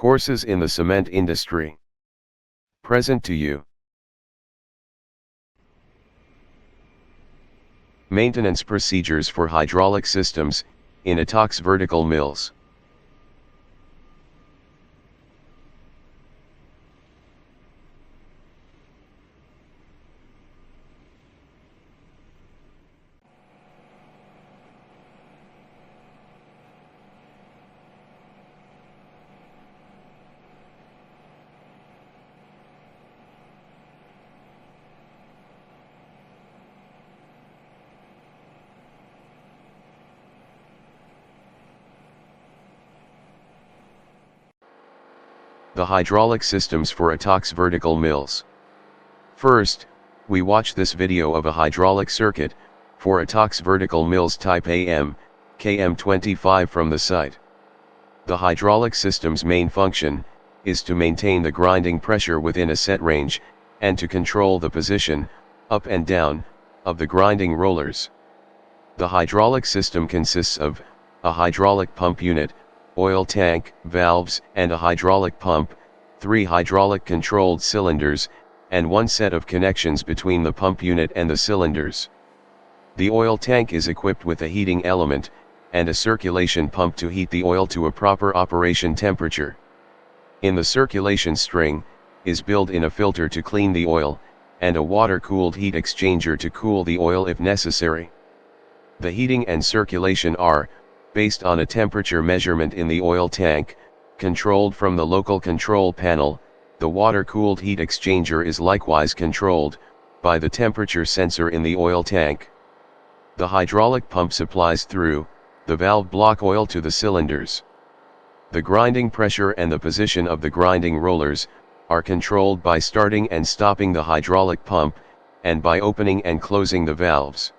Courses in the cement industry. Present to you. Maintenance procedures for hydraulic systems, in Atox vertical mills. The hydraulic systems for Atox vertical mills. First, we watch this video of a hydraulic circuit, for Atox vertical mills type AM, KM25 from the site. The hydraulic system's main function, is to maintain the grinding pressure within a set range, and to control the position, up and down, of the grinding rollers. The hydraulic system consists of a hydraulic pump unit, oil tank, valves, and a hydraulic pump, 3 hydraulic controlled cylinders, and 1 set of connections between the pump unit and the cylinders. The oil tank is equipped with a heating element, and a circulation pump to heat the oil to a proper operation temperature. In the circulation string, is built in a filter to clean the oil, and a water-cooled heat exchanger to cool the oil if necessary. The heating and circulation are, based on a temperature measurement in the oil tank, controlled from the local control panel. The water-cooled heat exchanger is likewise controlled, by the temperature sensor in the oil tank. The hydraulic pump supplies through the valve block oil to the cylinders. The grinding pressure and the position of the grinding rollers, are controlled by starting and stopping the hydraulic pump, and by opening and closing the valves.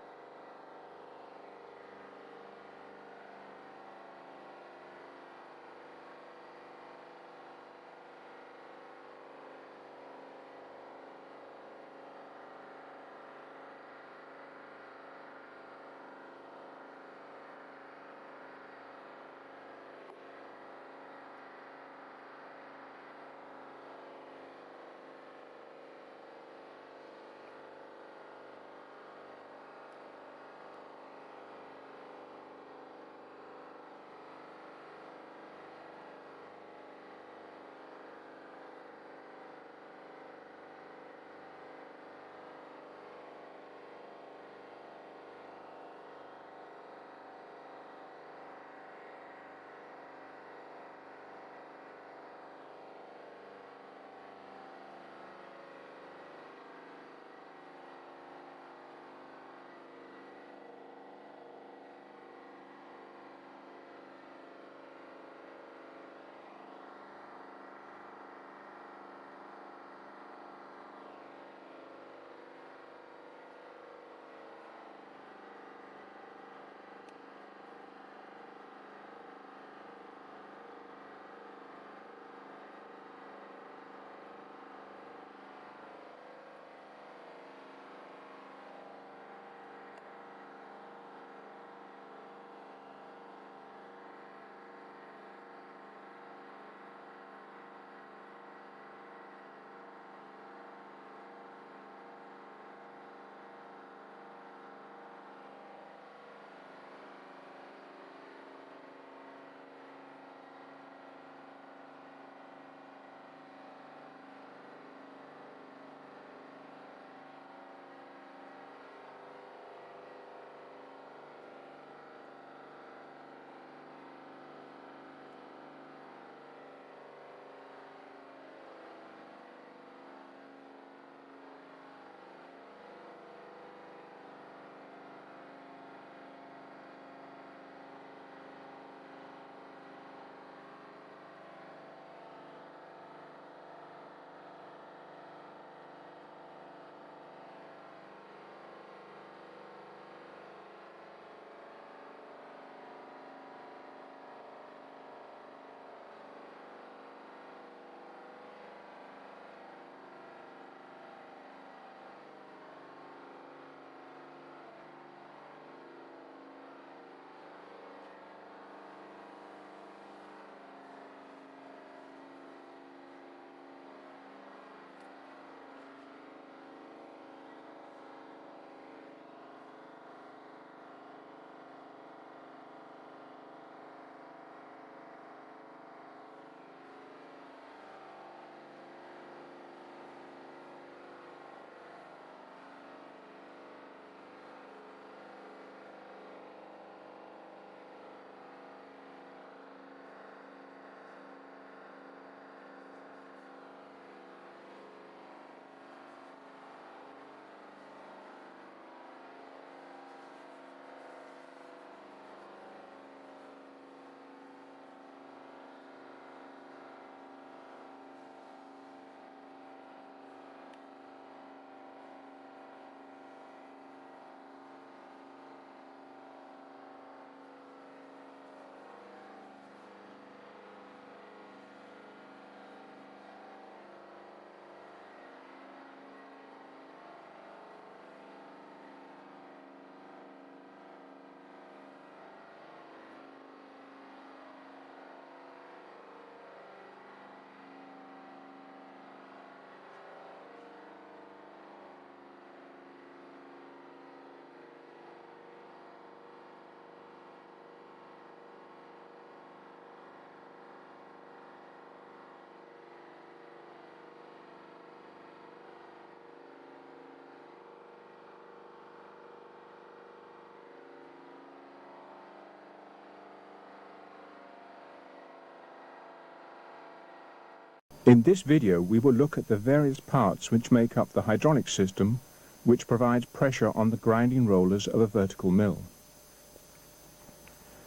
In this video, we will look at the various parts which make up the hydraulic system, which provides pressure on the grinding rollers of a vertical mill.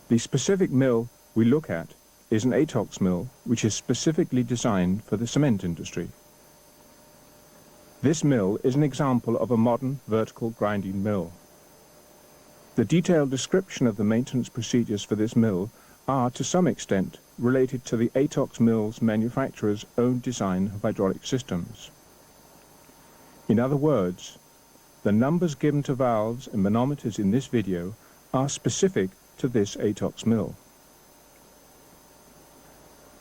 The specific mill we look at is an Atox mill, which is specifically designed for the cement industry. This mill is an example of a modern vertical grinding mill. The detailed description of the maintenance procedures for this mill are, to some extent, related to the Atox mill's manufacturer's own design of hydraulic systems. In other words, the numbers given to valves and manometers in this video are specific to this Atox mill.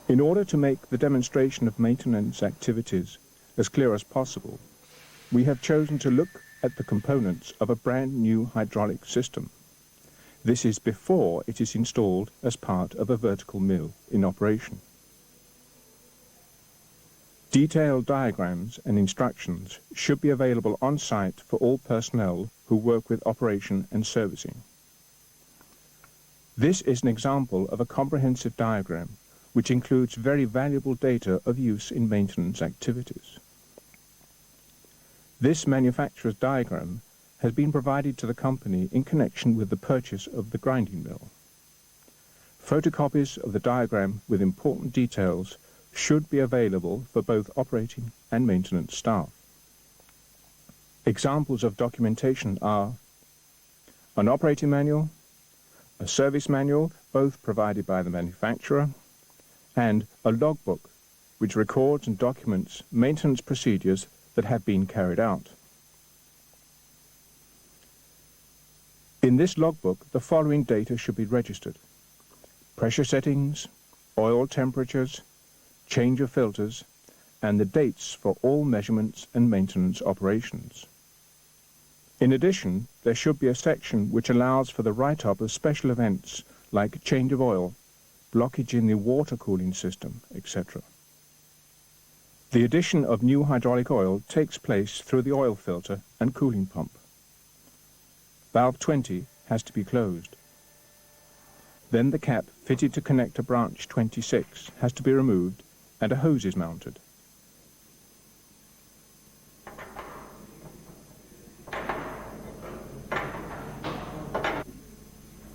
In order to make the demonstration of maintenance activities as clear as possible, we have chosen to look at the components of a brand new hydraulic system. This is before it is installed as part of a vertical mill in operation. Detailed diagrams and instructions should be available on site for all personnel who work with operation and servicing. This is an example of a comprehensive diagram which includes very valuable data of use in maintenance activities. This manufacturer's diagram has been provided to the company in connection with the purchase of the grinding mill. Photocopies of the diagram with important details should be available for both operating and maintenance staff. Examples of documentation are an operating manual, a service manual, both provided by the manufacturer, and a logbook which records and documents maintenance procedures that have been carried out. In this logbook, the following data should be registered: pressure settings, oil temperatures, change of filters, and the dates for all measurements and maintenance operations. In addition, there should be a section which allows for the write-up of special events like change of oil, blockage in the water cooling system, etc. The addition of new hydraulic oil takes place through the oil filter and cooling pump. Valve 20 has to be closed. Then the cap fitted to connector branch 26 has to be removed and a hose is mounted.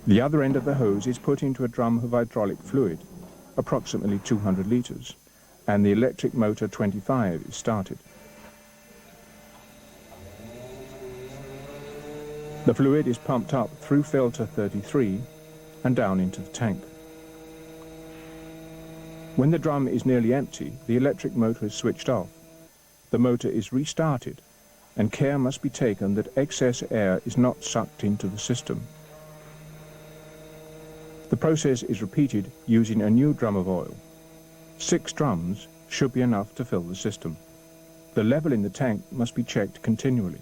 The other end of the hose is put into a drum of hydraulic fluid, approximately 200 litres, and the electric motor 25 is started. The fluid is pumped up through filter 33 and down into the tank. When the drum is nearly empty, the electric motor is switched off. The motor is restarted, and care must be taken that excess air is not sucked into the system. The process is repeated using a new drum of oil. 6 drums should be enough to fill the system. The level in the tank must be checked continually.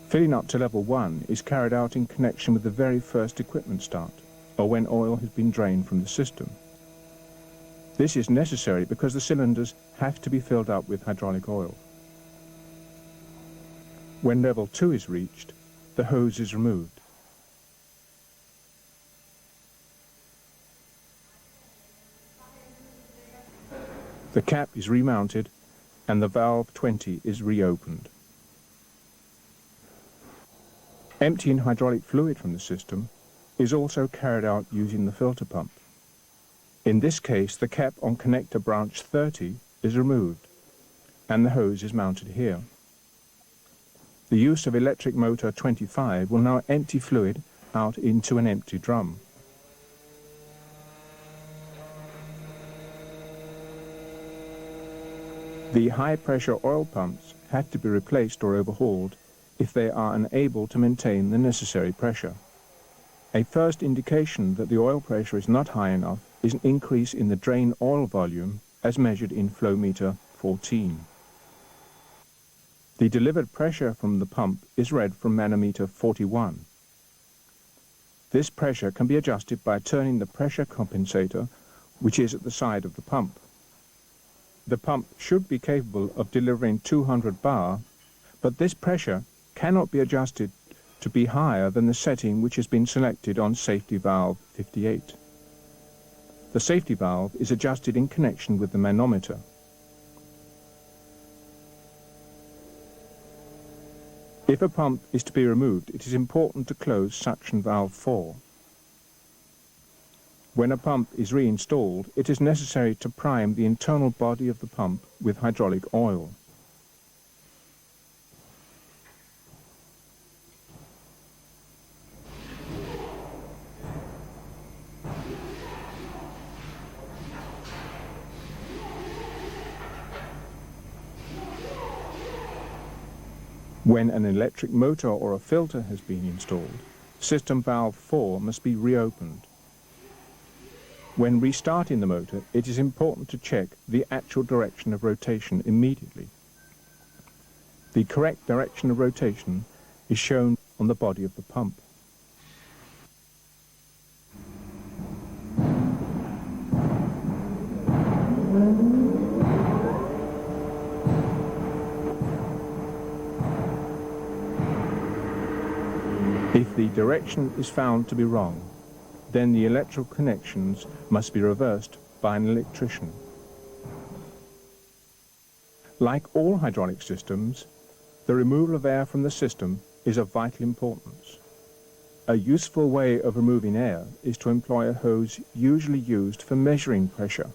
Filling up to level 1 is carried out in connection with the very first equipment start, or when oil has been drained from the system. This is necessary because the cylinders have to be filled up with hydraulic oil. When level 2 is reached, the hose is removed. The cap is remounted and the valve 20 is reopened. Emptying hydraulic fluid from the system is also carried out using the filter pump. In this case, the cap on connector branch 30 is removed and the hose is mounted here. The use of electric motor 25 will now empty fluid out into an empty drum. The high-pressure oil pumps have to be replaced or overhauled if they are unable to maintain the necessary pressure. A first indication that the oil pressure is not high enough is an increase in the drain oil volume as measured in flow meter 14. The delivered pressure from the pump is read from manometer 41. This pressure can be adjusted by turning the pressure compensator, which is at the side of the pump. The pump should be capable of delivering 200 bar, but this pressure cannot be adjusted to be higher than the setting which has been selected on safety valve 58. the safety valve is adjusted in connection with the manometer. If a pump is to be removed, it is important to close suction valve 4. When a pump is reinstalled, it is necessary to prime the internal body of the pump with hydraulic oil. When an electric motor or a filter has been installed, system valve 4 must be reopened. When restarting the motor, it is important to check the actual direction of rotation immediately. The correct direction of rotation is shown on the body of the pump. If the direction is found to be wrong, then the electrical connections must be reversed by an electrician. Like all hydraulic systems, the removal of air from the system is of vital importance. A useful way of removing air is to employ a hose usually used for measuring pressure.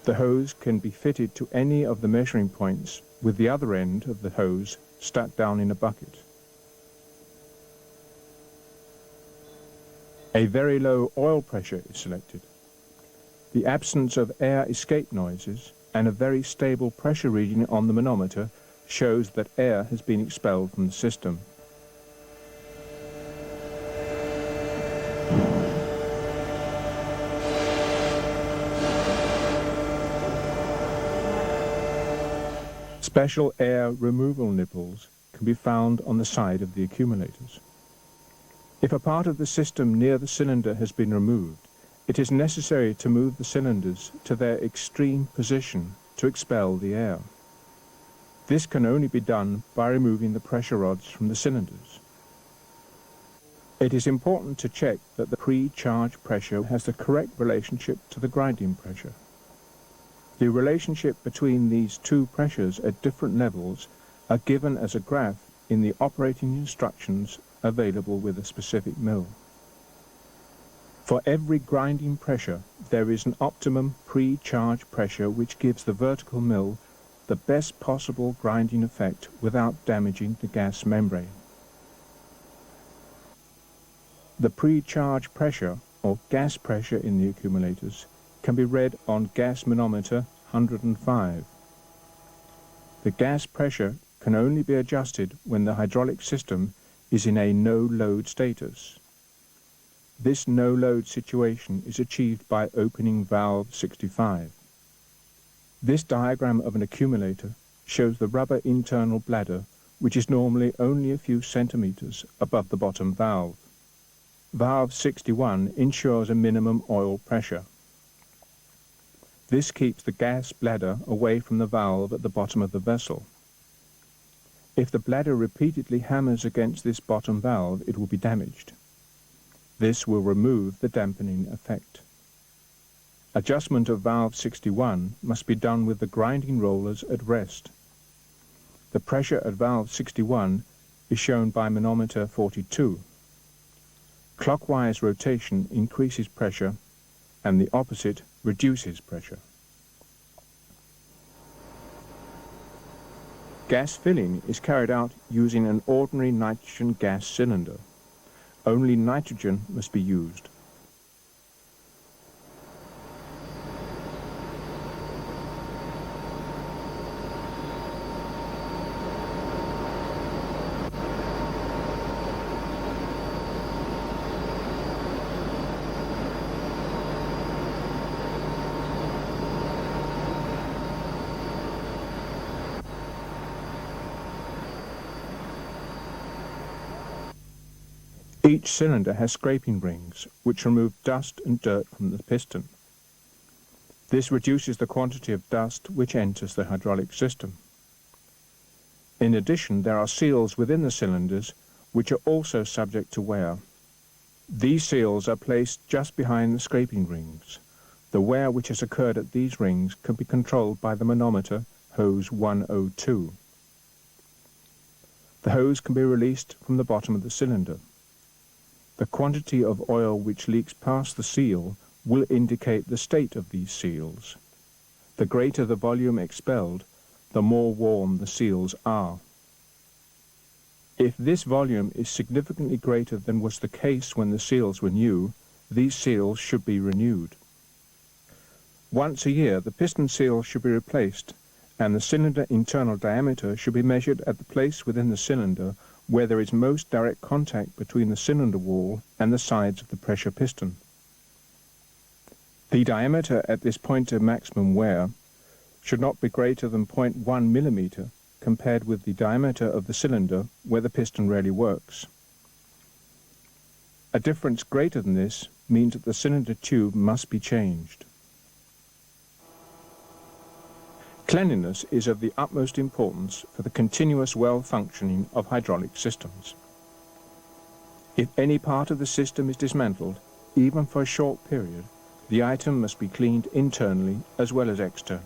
The hose can be fitted to any of the measuring points with the other end of the hose stuck down in a bucket. A very low oil pressure is selected. The absence of air escape noises and a very stable pressure reading on the manometer shows that air has been expelled from the system. Special air removal nipples can be found on the side of the accumulators. If a part of the system near the cylinder has been removed, it is necessary to move the cylinders to their extreme position to expel the air. This can only be done by removing the pressure rods from the cylinders. It is important to check that the pre-charge pressure has the correct relationship to the grinding pressure. The relationship between these two pressures at different levels are given as a graph in the operating instructions available with a specific mill. For every grinding pressure, there is an optimum pre-charge pressure which gives the vertical mill the best possible grinding effect without damaging the gas membrane. The pre-charge pressure, or gas pressure in the accumulators, can be read on gas manometer 105. The gas pressure can only be adjusted when the hydraulic system is in a no-load status. This no-load situation is achieved by opening valve 65. This diagram of an accumulator shows the rubber internal bladder, which is normally only a few centimeters above the bottom valve. Valve 61 ensures a minimum oil pressure. This keeps the gas bladder away from the valve at the bottom of the vessel. If the bladder repeatedly hammers against this bottom valve, it will be damaged. This will remove the dampening effect. Adjustment of valve 61 must be done with the grinding rollers at rest. The pressure at valve 61 is shown by manometer 42. Clockwise rotation increases pressure and the opposite reduces pressure. Gas filling is carried out using an ordinary nitrogen gas cylinder. Only nitrogen must be used. Each cylinder has scraping rings, which remove dust and dirt from the piston. This reduces the quantity of dust which enters the hydraulic system. In addition, there are seals within the cylinders, which are also subject to wear. These seals are placed just behind the scraping rings, The wear which has occurred at these rings can be controlled by the manometer hose 102. The hose can be released from the bottom of the cylinder. The quantity of oil which leaks past the seal will indicate the state of these seals. The greater the volume expelled, the more worn the seals are. If this volume is significantly greater than was the case when the seals were new, these seals should be renewed. Once a year, the piston seal should be replaced, and the cylinder internal diameter should be measured at the place within the cylinder where there is most direct contact between the cylinder wall and the sides of the pressure piston. The diameter at this point of maximum wear should not be greater than 0.1 millimeter compared with the diameter of the cylinder where the piston rarely works. A difference greater than this means that the cylinder tube must be changed. Cleanliness is of the utmost importance for the continuous well-functioning of hydraulic systems. If any part of the system is dismantled, even for a short period, the item must be cleaned internally as well as externally.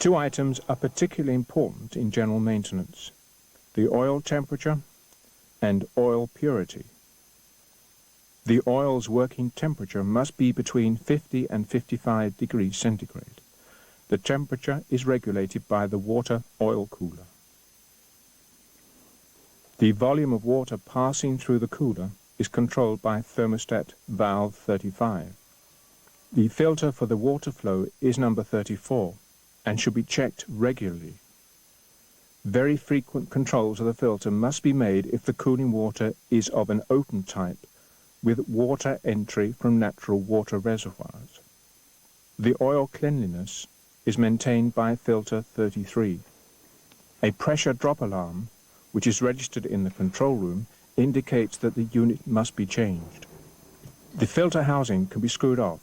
Two items are particularly important in general maintenance: the oil temperature and oil purity. The oil's working temperature must be between 50 and 55 degrees centigrade. The temperature is regulated by the water oil cooler. The volume of water passing through the cooler is controlled by thermostat valve 35. The filter for the water flow is number 34 and should be checked regularly. Very frequent controls of the filter must be made if the cooling water is of an open type with water entry from natural water reservoirs. The oil cleanliness is maintained by filter 33. A pressure drop alarm, which is registered in the control room, indicates that the unit must be changed. The filter housing can be screwed off.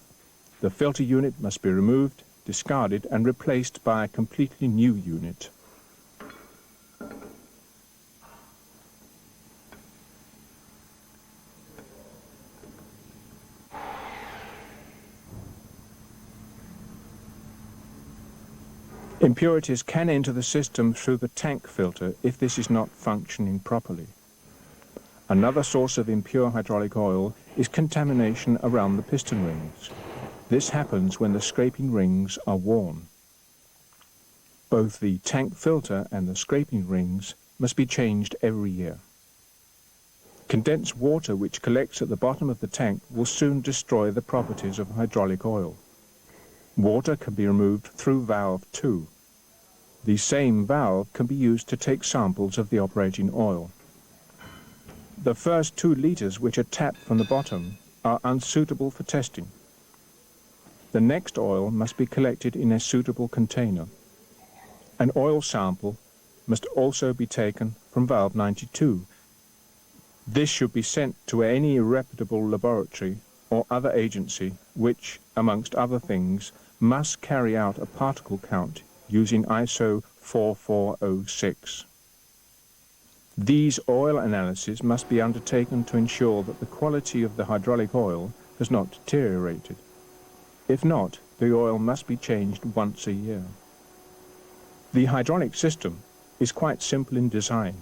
The filter unit must be removed, discarded, and replaced by a completely new unit. Impurities can enter the system through the tank filter if this is not functioning properly. Another source of impure hydraulic oil is contamination around the piston rings. This happens when the scraping rings are worn. Both the tank filter and the scraping rings must be changed every year. Condensed water which collects at the bottom of the tank will soon destroy the properties of hydraulic oil. Water can be removed through valve 2. The same valve can be used to take samples of the operating oil. The first 2 liters which are tapped from the bottom are unsuitable for testing. The next oil must be collected in a suitable container. An oil sample must also be taken from valve 92. This should be sent to any reputable laboratory or other agency which, amongst other things, must carry out a particle count using ISO 4406. These oil analyses must be undertaken to ensure that the quality of the hydraulic oil has not deteriorated. If not, the oil must be changed once a year. The hydraulic system is quite simple in design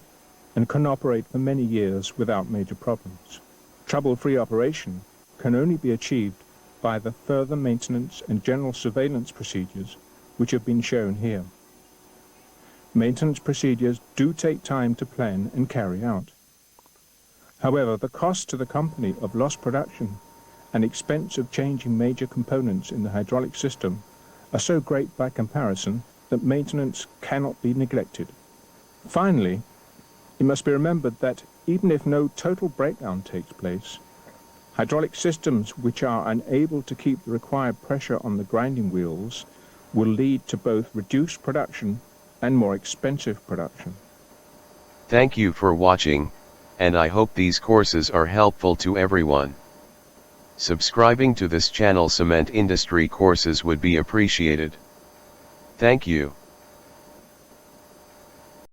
and can operate for many years without major problems. Trouble-free operation can only be achieved by the further maintenance and general surveillance procedures which have been shown here. Maintenance procedures do take time to plan and carry out. However, the cost to the company of lost production and expense of changing major components in the hydraulic system are so great by comparison that maintenance cannot be neglected. Finally, it must be remembered that even if no total breakdown takes place, hydraulic systems which are unable to keep the required pressure on the grinding wheels will lead to both reduced production and more expensive production. Thank you for watching, and I hope these courses are helpful to everyone. Subscribing to this channel Cement Industry Courses would be appreciated. Thank you.